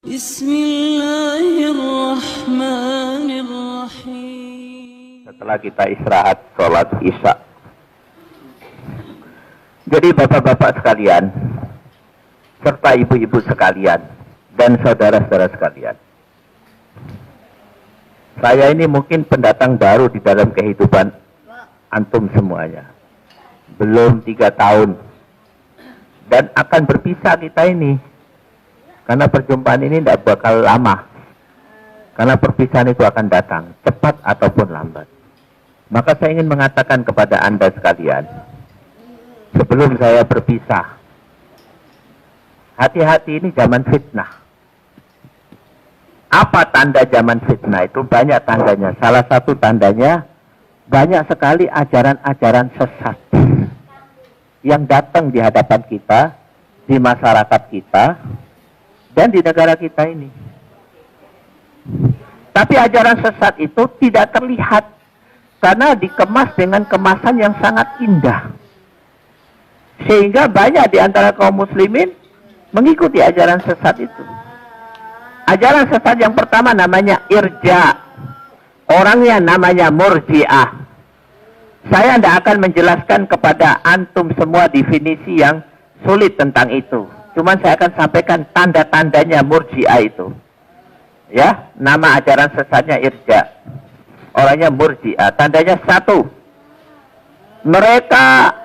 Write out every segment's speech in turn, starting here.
Bismillahirrahmanirrahim. Setelah kita istirahat sholat isya. Jadi bapak-bapak sekalian, serta ibu-ibu sekalian, dan saudara-saudara sekalian, saya ini mungkin pendatang baru di dalam kehidupan antum semuanya. Belum 3 tahun. Dan akan berpisah kita ini. Karena perjumpaan ini tidak bakal lama. Karena perpisahan itu akan datang, cepat ataupun lambat. Maka saya ingin mengatakan kepada Anda sekalian, sebelum saya berpisah, hati-hati, ini zaman fitnah. Apa tanda zaman fitnah itu? Banyak tandanya. Salah satu tandanya, banyak sekali ajaran-ajaran sesat yang datang di hadapan kita, di masyarakat kita, dan di negara kita ini. Tapi ajaran sesat itu tidak terlihat karena dikemas dengan kemasan yang sangat indah. Sehingga banyak di antara kaum muslimin mengikuti ajaran sesat itu. Ajaran sesat yang pertama namanya irja. Orangnya namanya murji'ah. Saya tidak akan menjelaskan kepada antum semua definisi yang sulit tentang itu. Cuman saya akan sampaikan tanda-tandanya murji'ah itu. Ya, nama ajaran sesatnya irja. Orangnya murji'ah. Tandanya 1. Mereka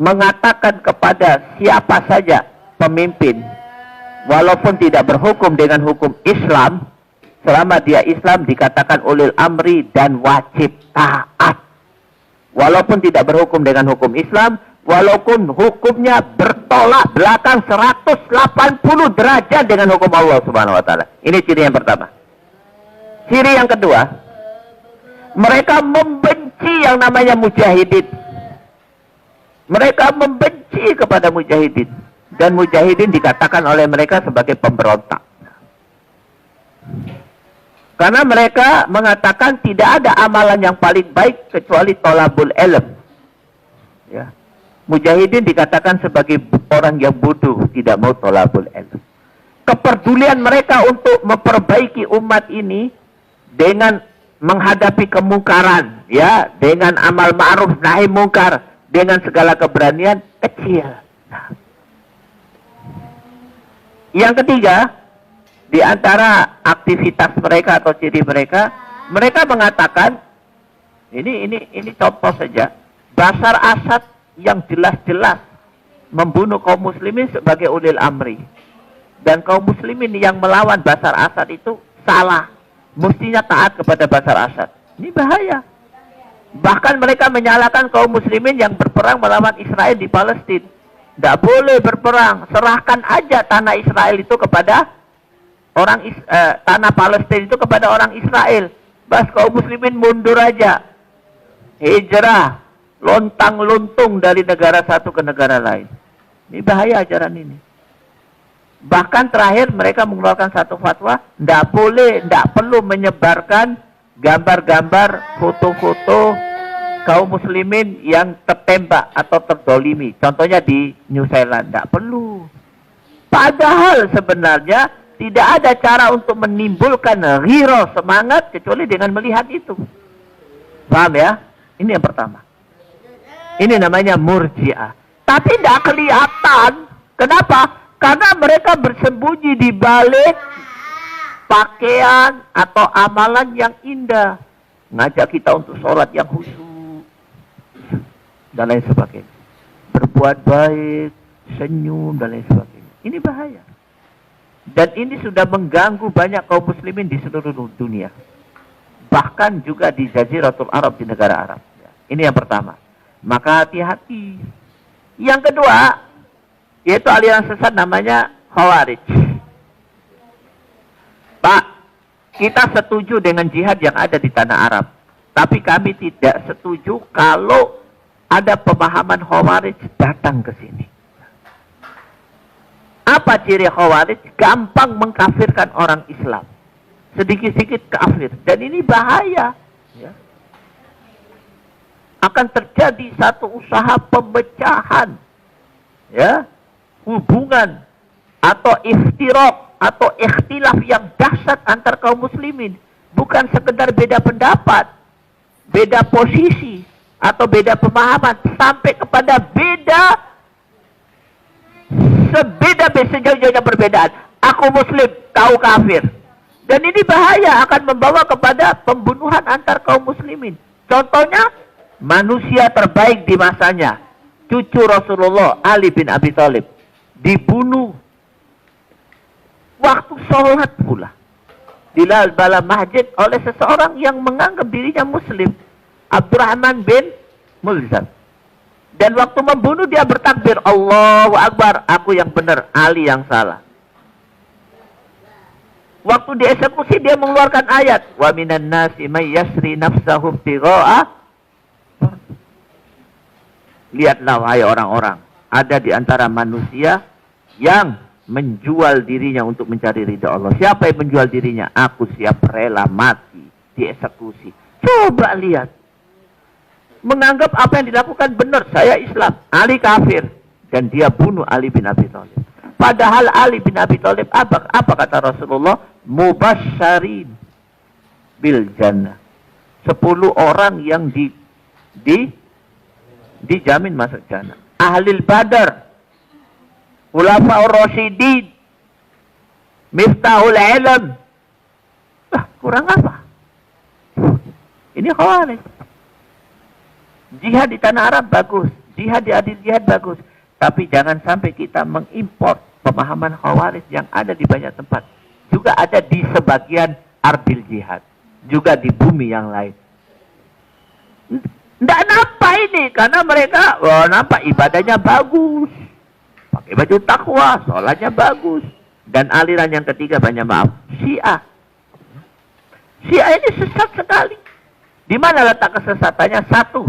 mengatakan kepada siapa saja pemimpin, walaupun tidak berhukum dengan hukum Islam, selama dia Islam dikatakan ulil amri dan wajib taat. Walaupun tidak berhukum dengan hukum Islam, walaupun hukumnya bertolak belakang 180 derajat dengan hukum Allah Subhanahu wa taala. Ini ciri yang pertama. Ciri yang kedua, mereka membenci yang namanya mujahidin. Mereka membenci kepada mujahidin. Dan mujahidin dikatakan oleh mereka sebagai pemberontak. Karena mereka mengatakan tidak ada amalan yang paling baik kecuali tolabul ilm. Ya. Mujahidin dikatakan sebagai orang yang bodoh, tidak mau tolabul ilm. Kepedulian mereka untuk memperbaiki umat ini dengan menghadapi kemungkaran, ya, dengan amal ma'ruf nahi mungkar, dengan segala keberanian kecil. Nah. Yang ketiga, di antara aktivitas mereka atau ciri mereka, mereka mengatakan, ini contoh saja, Bashar Assad yang jelas-jelas membunuh kaum muslimin sebagai ulil amri. Dan kaum muslimin yang melawan Bashar Assad itu salah. Mestinya taat kepada Bashar Assad. Ini bahaya. Bahkan mereka menyalahkan kaum muslimin yang berperang melawan Israel di Palestina. Tidak boleh berperang. Serahkan aja tanah Israel itu kepada tanah Palestina itu kepada orang Israel. Bas kaum muslimin mundur aja. Hijrah. Lontang-luntung dari negara satu ke negara lain. Ini bahaya ajaran ini. Bahkan terakhir mereka mengeluarkan satu fatwa, tidak perlu menyebarkan gambar-gambar, foto-foto kaum muslimin yang tertembak atau terdolimi. Contohnya di New Zealand, tidak perlu. Padahal sebenarnya tidak ada cara untuk menimbulkan ghirah, semangat, kecuali dengan melihat itu. Paham ya? Ini yang pertama. Ini namanya murji'ah. Tapi tidak kelihatan. Kenapa? Karena mereka bersembunyi di balik pakaian atau amalan yang indah. Ngajak kita untuk sholat yang khusyuk. Dan lain sebagainya. Berbuat baik, senyum, dan lain sebagainya. Ini bahaya. Dan ini sudah mengganggu banyak kaum muslimin di seluruh dunia. Bahkan juga di Jaziratul Arab, di negara Arab. Ini yang pertama. Maka hati-hati. Yang kedua, yaitu aliran sesat namanya Khawarij. Pak, kita setuju dengan jihad yang ada di tanah Arab. Tapi kami tidak setuju kalau ada pemahaman Khawarij datang ke sini. Apa ciri Khawarij? Gampang mengkafirkan orang Islam. Sedikit-sedikit kafir. Dan ini bahaya. Ya. Akan terjadi satu usaha pemecahan. Ya. Hubungan. Atau iftiraq atau ikhtilaf yang dahsyat antar kaum muslimin. Bukan sekedar beda pendapat, beda posisi, atau beda pemahaman, sampai kepada sejauh-jauhnya perbedaan. Aku muslim, kau kafir. Dan ini bahaya, akan membawa kepada pembunuhan antar kaum muslimin. Contohnya, manusia terbaik di masanya, cucu Rasulullah, Ali bin Abi Thalib, dibunuh waktu sholat pula di dalam masjid oleh seseorang yang menganggap dirinya muslim, Abdurrahman bin Mulzam. Dan waktu membunuh dia bertakbir, Allahu Akbar, aku yang benar, Ali yang salah. Waktu dieksekusi dia mengeluarkan ayat, wa minan nasi may yasri nafsahu ibtigha'a. Lihatlah wahai orang-orang, ada di antara manusia yang menjual dirinya untuk mencari ridha Allah. Siapa yang menjual dirinya? Aku siap rela mati, dieksekusi. Coba lihat. Menganggap apa yang dilakukan benar, saya Islam, Ali kafir, dan dia bunuh Ali bin Abi Thalib. Padahal Ali bin Abi Thalib apa kata Rasulullah? Mubasysyarin bil jannah. 10 orang yang dijamin masuk jannah. Ahlil Badar, Khulafaur Rasyidin, Miftahul Ilm. Kurang apa? Ini Khawarij. Jihad di tanah Arab bagus, jihad di adil jihad bagus, tapi jangan sampai kita mengimpor pemahaman Khawarij yang ada di banyak tempat. Juga ada di sebagian ardil jihad, juga di bumi yang lain. Nggak nampak ini, karena mereka nampak ibadahnya bagus, pakai baju takwa, sholatnya bagus. Dan aliran yang ketiga, banyak maaf, Syiah. Syiah ini sesat sekali. Di mana letak kesesatannya? Satu,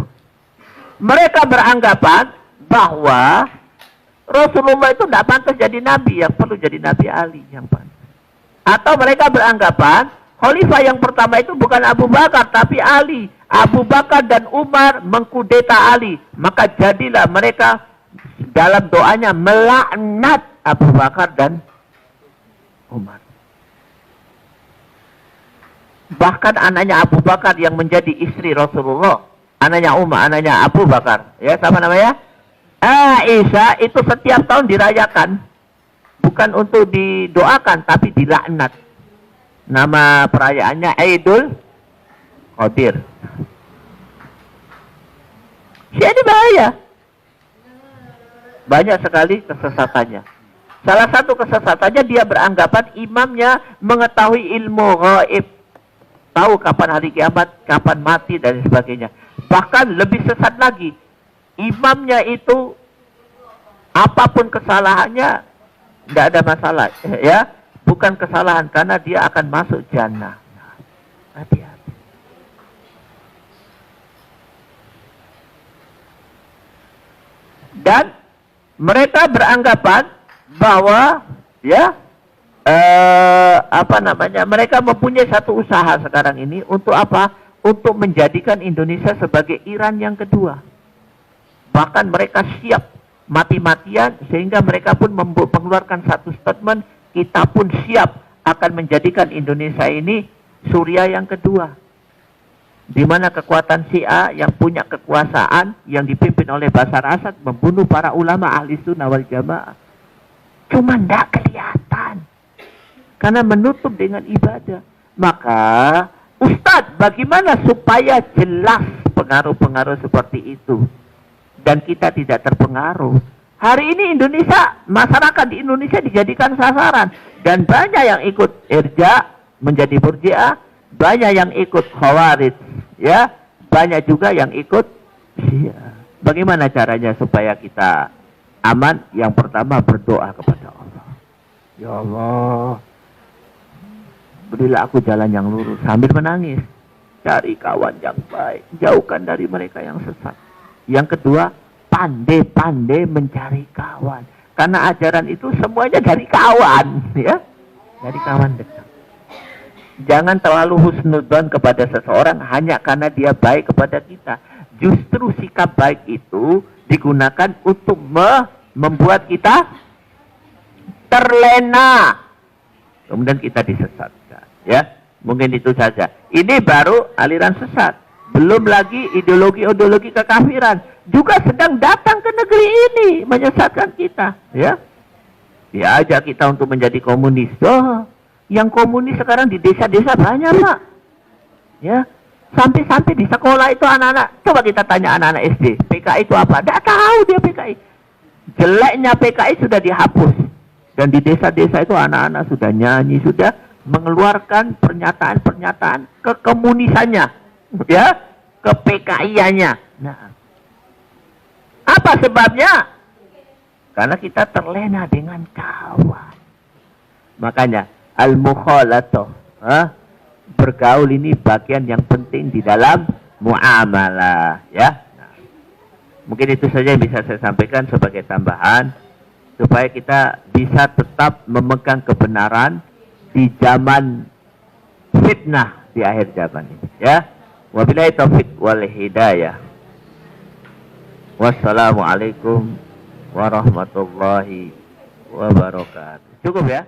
mereka beranggapan bahwa Rasulullah itu tidak pantas jadi nabi, yang perlu jadi Nabi Ali yang pantas. Atau mereka beranggapan khalifah yang pertama itu bukan Abu Bakar tapi Ali. Abu Bakar dan Umar mengkudeta Ali, maka jadilah mereka dalam doanya melaknat Abu Bakar dan Umar. Bahkan anaknya Abu Bakar yang menjadi istri Rasulullah, anaknya Umar, anaknya Abu Bakar, ya sama namanya Aisyah, itu setiap tahun dirayakan, bukan untuk didoakan tapi dilaknat. Nama perayaannya Idul Qadir. Ini bahaya. Banyak sekali kesesatannya. Salah satu kesesatannya, dia beranggapan imamnya mengetahui ilmu gaib, tahu kapan hari kiamat, kapan mati dan sebagainya. Bahkan lebih sesat lagi, imamnya itu apapun kesalahannya tidak ada masalah, ya, bukan kesalahan karena dia akan masuk jannah. Hati-hati. Dan mereka beranggapan bahwa ya mereka mempunyai satu usaha sekarang ini untuk apa? Untuk menjadikan Indonesia sebagai Iran yang kedua. Bahkan mereka siap mati-matian, sehingga mereka pun mengeluarkan satu statement, kita pun siap akan menjadikan Indonesia ini Suriah yang kedua. Di mana kekuatan Syiah yang punya kekuasaan, yang dipimpin oleh Bashar Assad, membunuh para ulama ahli sunnah wal jamaah. Cuma tidak kelihatan, karena menutup dengan ibadah. Maka Ustadz, bagaimana supaya jelas pengaruh-pengaruh seperti itu dan kita tidak terpengaruh? Hari ini Indonesia, masyarakat di Indonesia dijadikan sasaran, dan banyak yang ikut irja menjadi murji'ah, banyak yang ikut khawarij, ya, banyak juga yang ikut Syiah. Bagaimana caranya supaya kita aman? Yang pertama, berdoa kepada Allah. Ya Allah, berilah aku jalan yang lurus, sambil menangis. Cari kawan yang baik, jauhkan dari mereka yang sesat. Yang kedua, pandai-pandai mencari kawan. Karena ajaran itu semuanya dari kawan, ya, dari kawan dekat. Jangan terlalu husnudzon kepada seseorang hanya karena dia baik kepada kita. Justru sikap baik itu digunakan untuk membuat kita terlena kemudian kita disesatkan. Ya, mungkin itu saja. Ini baru aliran sesat. Belum lagi ideologi-ideologi kekafiran juga sedang datang ke negeri ini menyesatkan kita. Ya, diajak kita untuk menjadi komunis. Oh, yang komunis sekarang di desa-desa banyak, Pak. Ya, sampai-sampai di sekolah itu anak-anak. Coba kita tanya anak-anak SD, PKI itu apa? Tidak tahu dia PKI. Jeleknya PKI sudah dihapus. Dan di desa-desa itu anak-anak sudah nyanyi, sudah mengeluarkan pernyataan-pernyataan kekomunisannya, ya, ke PKI-nya. Nah, apa sebabnya? Karena kita terlena dengan kawan. Makanya al-mukhalatoh, bergaul ini bagian yang penting di dalam muamalah, ya. Nah, mungkin itu saja yang bisa saya sampaikan sebagai tambahan supaya kita bisa tetap memegang kebenaran di zaman fitnah di akhir zaman ini, ya. Wabillahi taufik wal hidayah. Wassalamualaikum warahmatullahi wabarakatuh. Cukup ya?